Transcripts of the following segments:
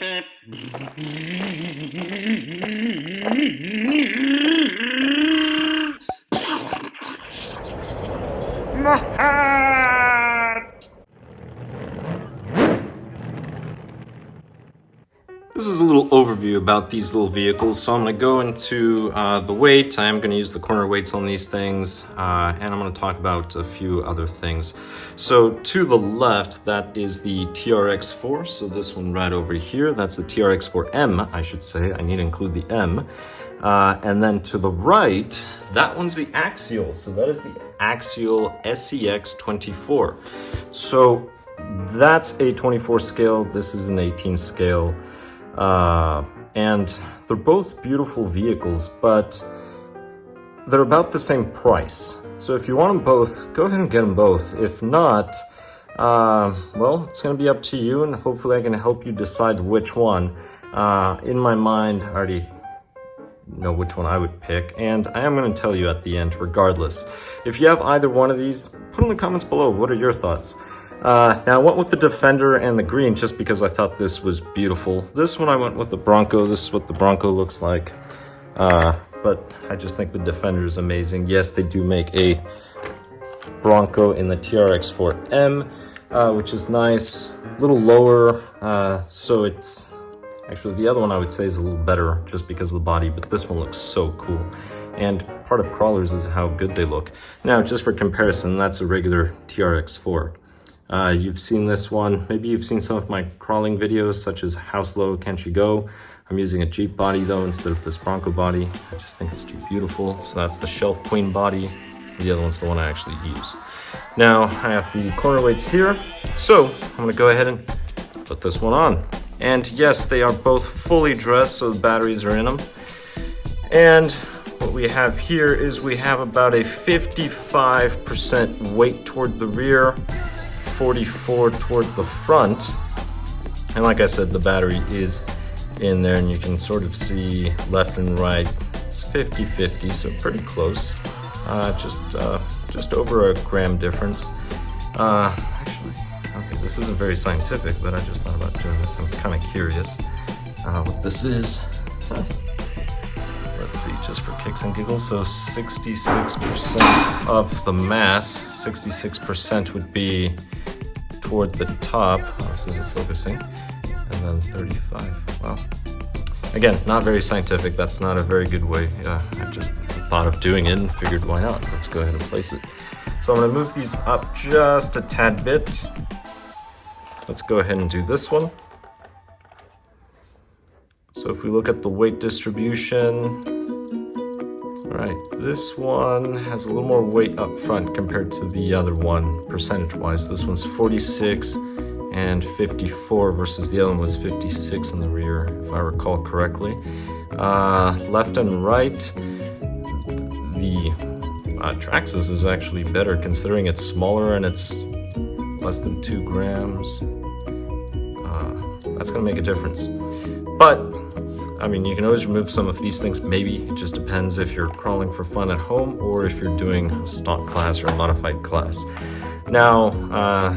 This is a little overview about these little vehicles. So I'm going to go into the weight. I am going to use the corner weights on these things, and I'm going to talk about a few other things. So to the left, that is the TRX4. So this one right over here, that's the TRX4m, I should say. I need to include the M. And then to the right, that one's the Axial. So that is the Axial SCX25. So that's a 24 scale. This is an 18 scale. And they're both beautiful vehicles, but they're about the same price. So if you want them both, go ahead and get them both. If not, well, it's going to be up to you, and hopefully I can help you decide which one. In my mind, I already know which one I would pick, and I am going to tell you at the end regardless. If you have either one of these, put in the comments below, what are your thoughts? Now I went with the Defender and the green just because I thought this was beautiful. This one I went with the Bronco. This is what the Bronco looks like. But I just think the Defender is amazing. Yes, they do make a Bronco in the TRX4m, which is nice. A little lower, so it's... Actually, the other one I would say is a little better just because of the body, but this one looks so cool. And part of crawlers is how good they look. Now, just for comparison, that's a regular TRX4. You've seen this one. Maybe you've seen some of my crawling videos, such as How Slow Can She Go? I'm using a Jeep body though, instead of this Bronco body. I just think it's too beautiful. So that's the Shelf Queen body. The other one's the one I actually use. Now, I have the corner weights here. So I'm gonna go ahead and put this one on. And yes, they are both fully dressed, so the batteries are in them. And what we have here is we have about a 55% weight toward the rear, 44 toward the front. And like I said, the battery is in there, and you can sort of see left and right. It's 50-50, so pretty close. Just over a gram difference. Actually, okay, this isn't very scientific, but I just thought about doing this. I'm kind of curious what this is. Let's see, just for kicks and giggles. So 66% of the mass, 66% would be toward the top. Oh, this isn't focusing. And then 35. Well, again, not very scientific. That's not a very good way. I just thought of doing it and figured, why not? Let's go ahead and place it. So I'm going to move these up just a tad bit. Let's go ahead and do this one. So if we look at the weight distribution, all right, this one has a little more weight up front compared to the other one, percentage-wise. This one's 46 and 54 versus the other one was 56 in the rear, if I recall correctly. Left and right, the Traxxas is actually better considering it's smaller and it's less than 2 grams. That's gonna make a difference. But, I mean, you can always remove some of these things, maybe. It just depends if you're crawling for fun at home or if you're doing stock class or a modified class. Now,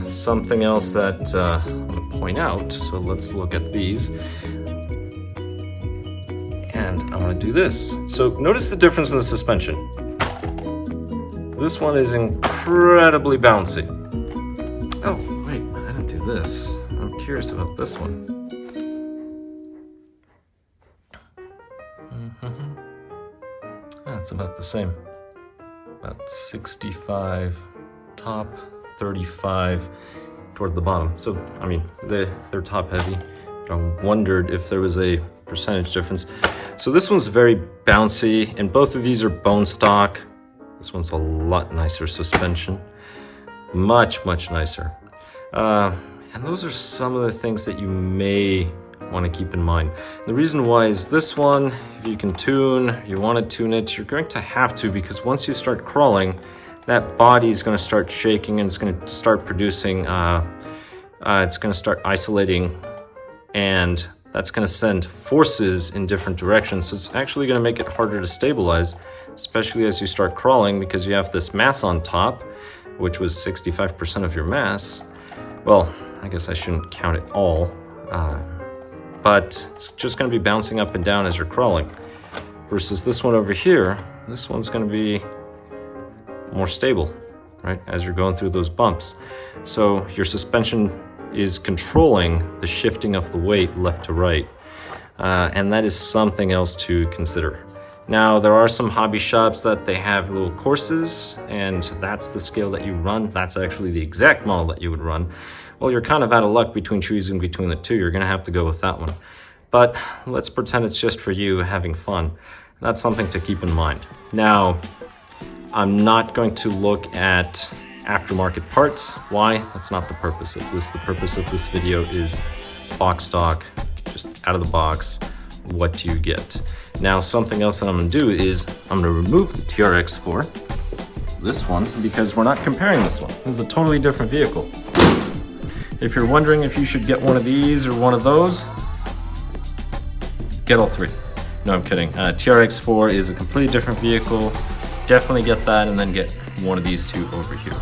something else that I'm gonna point out, so let's look at these. And I'm gonna do this. So notice the difference in the suspension. This one is incredibly bouncy. Oh, wait, I didn't do this. I'm curious about this one. It's about the same. About 65 top, 35 toward the bottom. So, I mean, they're top heavy. I wondered if there was a percentage difference. So this one's very bouncy, and both of these are bone stock. This one's a lot nicer suspension. Much, much nicer. And those are some of the things that you may want to keep in mind. The reason why is this one, if you can tune, you want to tune it, you're going to have to, because once you start crawling, that body is going to start shaking and it's going to start producing, it's going to start isolating, and that's going to send forces in different directions. So it's actually going to make it harder to stabilize, especially as you start crawling, because you have this mass on top, which was 65% of your mass. Well, I guess I shouldn't count it all. but it's just going to be bouncing up and down as you're crawling. Versus this one over here, this one's going to be more stable, right, as you're going through those bumps. So your suspension is controlling the shifting of the weight left to right, and that is something else to consider. Now, there are some hobby shops that they have little courses, and that's the scale that you run. That's actually the exact model that you would run. Well, you're kind of out of luck between choosing between the two. You're going to have to go with that one. But let's pretend it's just for you having fun. That's something to keep in mind. Now, I'm not going to look at aftermarket parts. Why? That's not the purpose of this. The purpose of this video is box stock, just out of the box. What do you get? Now, something else that I'm going to do is I'm going to remove the TRX4, this one, because we're not comparing this one. This is a totally different vehicle. If you're wondering if you should get one of these or one of those, get all three. No, I'm kidding. TRX4 is a completely different vehicle. Definitely get that, and then get one of these two over here.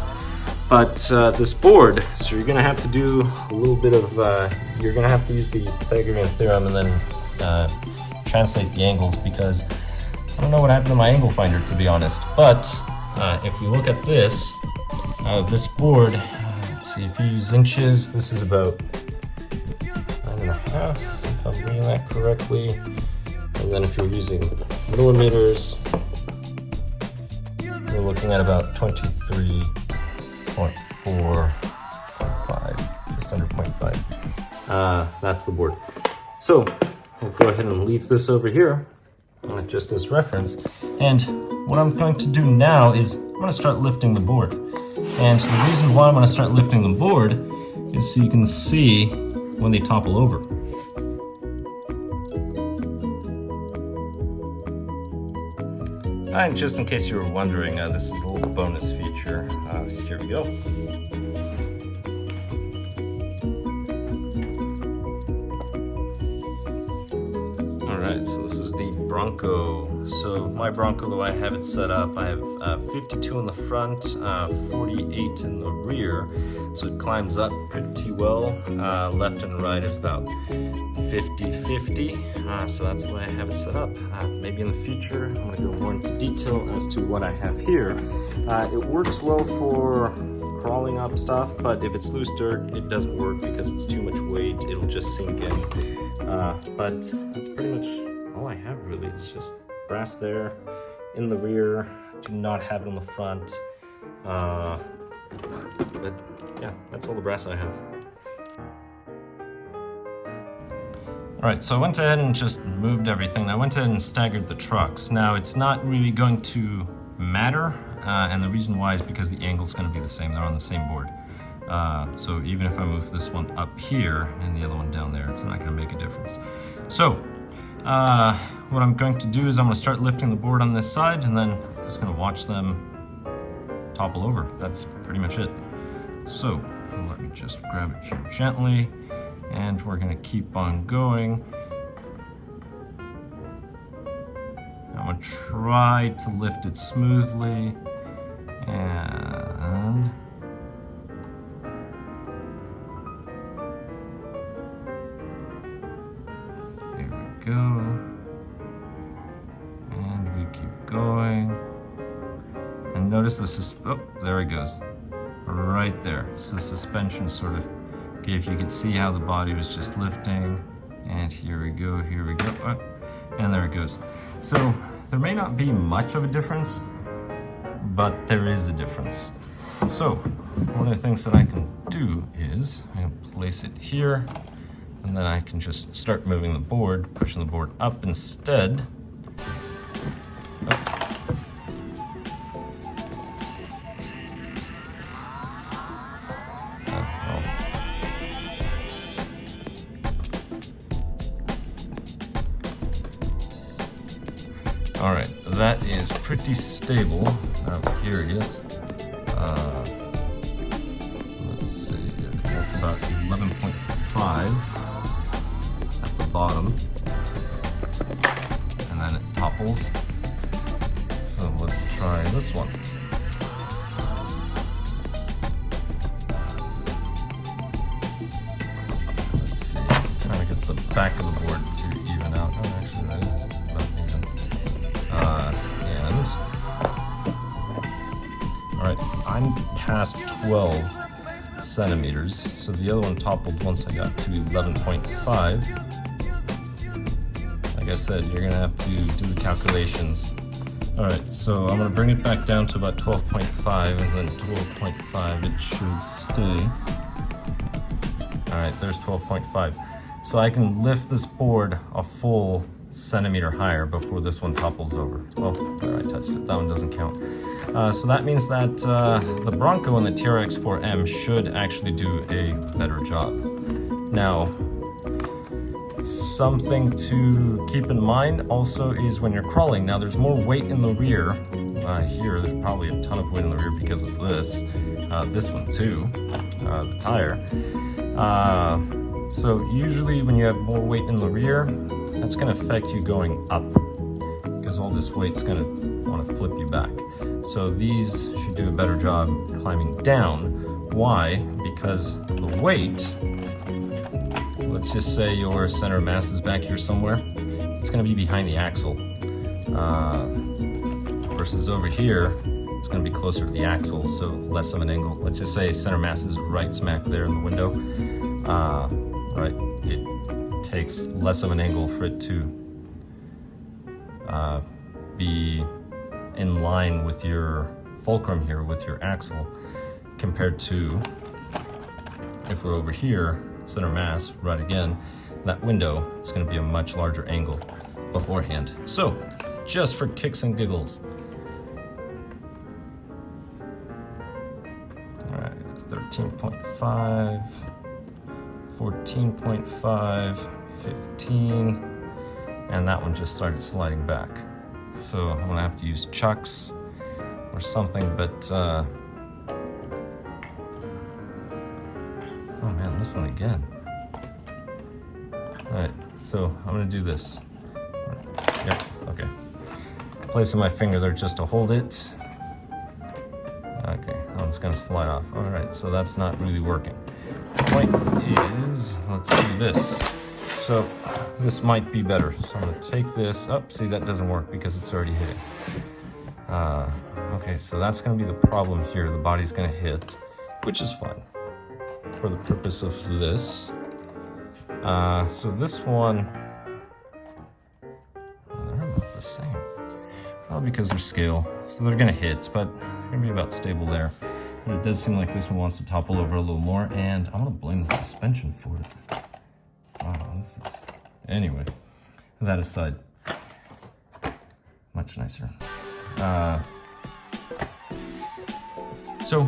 But this board, so you're going to have to do a little bit of, you're going to have to use the Pythagorean theorem and then translate the angles, because I don't know what happened to my angle finder, to be honest. But if we look at this, this board, let's see, if you use inches, this is about 9.5, if I'm reading that correctly. And then if you're using millimeters, you're looking at about 23.4.5, just under 0.5. That's the board. So we'll go ahead and leave this over here, just as reference. And what I'm going to do now is I'm going to start lifting the board. And the reason why I'm going to start lifting the board is so you can see when they topple over. And just in case you were wondering, this is a little bonus feature. Here we go. Alright, so this is the Bronco. So my Bronco, the way I have it set up, I have 52 in the front, 48 in the rear. So it climbs up pretty well. Left and right is about 50-50. So that's the way I have it set up. Maybe in the future, I'm going to go more into detail as to what I have here. It works well for crawling up stuff, but if it's loose dirt, it doesn't work because it's too much weight. It'll just sink in. But that's pretty much all I have, really. It's just brass there in the rear. Do not have it on the front. But yeah, that's all the brass I have. Alright, so I went ahead and just moved everything. I went ahead and staggered the trucks. Now, it's not really going to matter, and the reason why is because the angle's going to be the same. They're on the same board. So even if I move this one up here and the other one down there, it's not going to make a difference. So, what I'm going to do is I'm going to start lifting the board on this side, and then just going to watch them topple over. That's pretty much it. So, let me just grab it here gently. And we're going to keep on going. I'm going to try to lift it smoothly. And there we go. And we keep going. And notice this is, oh, there it goes. Right there. So the suspension sort of, if you could see how the body was just lifting, and here we go, and there it goes. So there may not be much of a difference, but there is a difference. So one of the things that I can do is I can place it here, and then I can just start moving the board, pushing the board up instead. Alright, that is pretty stable. I'm curious. Let's see, okay, that's about 11.5 at the bottom. And then it topples. So let's try this one. Let's see, I'm trying to get the back of the board to even out. Oh, actually, that is about even. All right, I'm past 12 centimeters, so the other one toppled once I got to 11.5. Like I said, you're gonna have to do the calculations. All right, so I'm gonna bring it back down to about 12.5, and then 12.5 it should stay. All right, there's 12.5. So I can lift this board a full centimeter higher before this one topples over. Oh, there, I touched it. That one doesn't count. So that means that the Bronco and the TRX4m should actually do a better job. Now, something to keep in mind also is when you're crawling. Now, there's more weight in the rear. Here, there's probably a ton of weight in the rear because of this. This one too, the tire. So usually when you have more weight in the rear, that's going to affect you going up because all this weight's going to want to flip you back. So these should do a better job climbing down. Why? Because the weight, let's just say your center of mass is back here somewhere, it's going to be behind the axle. Versus over here, it's going to be closer to the axle, so less of an angle. Let's just say center mass is right smack there in the window. Right, it takes less of an angle for it to be in line with your fulcrum here, with your axle, compared to if we're over here, center mass, right again, that window is going to be a much larger angle beforehand. So, just for kicks and giggles. All right, 13.5, 14.5, 15, and that one just started sliding back. So I'm gonna have to use chucks or something, but oh man, this one again. All right, so I'm gonna do this. Yep, okay. Placing my finger there just to hold it. Okay, I'm just gonna slide off. All right, so that's not really working. The point is, let's do this. So this might be better. So I'm gonna take this up. See, that doesn't work because it's already hitting. Okay, so that's gonna be the problem here. The body's gonna hit, which is fine for the purpose of this. So this one, they're about the same. Probably because they're scale. So they're gonna hit, but they're gonna be about stable there. But it does seem like this one wants to topple over a little more, and I'm gonna blame the suspension for it. Wow, this is... Anyway, that aside, much nicer. So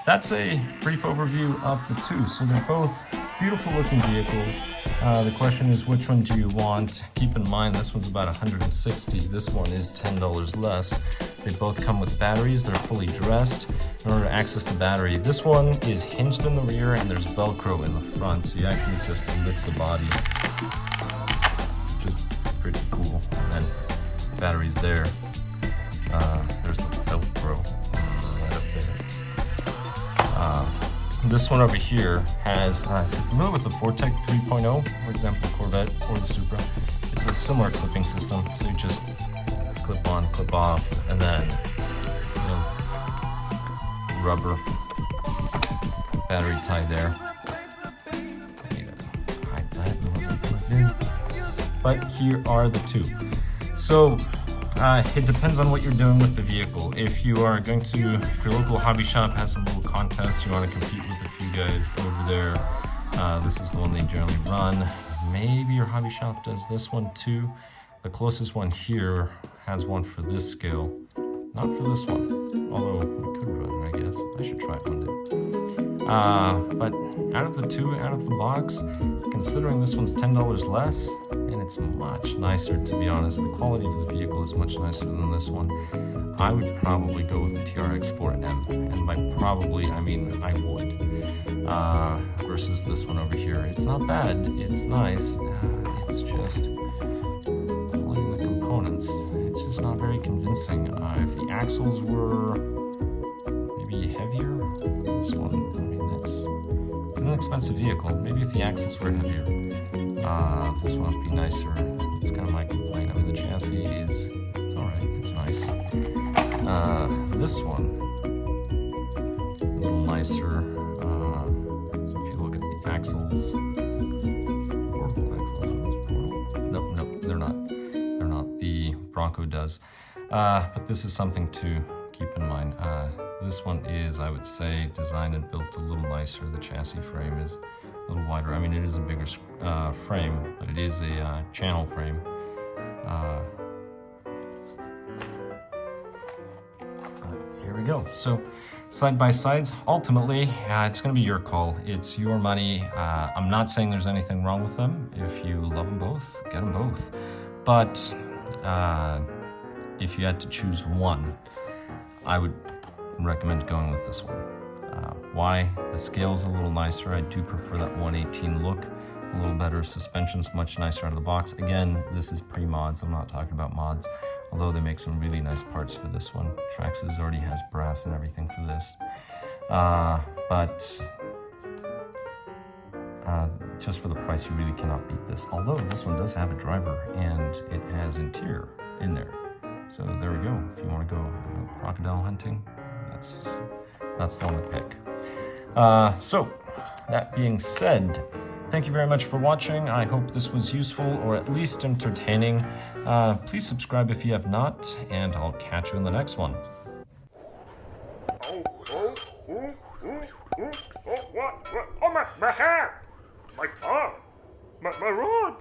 that's a brief overview of the two. So they're both beautiful looking vehicles. The question is, which one do you want? Keep in mind, this one's about $160. This one is $10 less. They both come with batteries. They're fully dressed. In order to access the battery, this one is hinged in the rear and there's Velcro in the front. So you actually just lift the body, which is pretty cool. And then batteries there. There's the Velcro right up there. This one over here has, if you're familiar with the Vortec 3.0, for example, Corvette or the Supra, it's a similar clipping system. So you just clip on, clip off, and then, you know, rubber battery tie there. I need to hide that, it wasn't plugged in. But here are the two. So it depends on what you're doing with the vehicle. If you are going to, if your local hobby shop has some little contest, you want to compete with a few guys over there, this is the one they generally run. Maybe your hobby shop does this one too. The closest one here has one for this scale, not for this one, although we could run it, I guess. I should try it one day. But out of the two, out of the box, considering this one's $10 less, and it's much nicer, to be honest. The quality of the vehicle is much nicer than this one. I would probably go with the TRX4m, and by probably, I mean I would, versus this one over here. It's not bad, it's nice, it's just quality of the components. It's just not very convincing. If the axles were maybe heavier, this one, I mean, it's an inexpensive vehicle. Maybe if the axles were heavier, This one would be nicer. It's kind of my complaint. I mean, the chassis it's all right. It's nice. This one, a little nicer. If you look at the axles, portable axles. Nope, they're not. They're not. The Bronco does. But this is something to keep in mind. This one is, I would say, designed and built a little nicer. The chassis frame is a little wider. I mean, it is a bigger frame, but it is a channel frame. Here we go. So, side by sides, ultimately, it's going to be your call. It's your money. I'm not saying there's anything wrong with them. If you love them both, get them both. But if you had to choose one, I would recommend going with this one. Why? The scale's a little nicer. I do prefer that 118 look. A little better. Suspension's much nicer out of the box. Again, this is pre-mods. I'm not talking about mods, although they make some really nice parts for this one. Traxxas already has brass and everything for this. But just for the price, you really cannot beat this. Although this one does have a driver and it has interior in there. So there we go. If you want to go crocodile hunting, that's the one to pick. So that being said, thank you very much for watching. I hope this was useful or at least entertaining. Please subscribe if you have not, and I'll catch you in the next one. What? Oh, my hair! My tongue! My rod!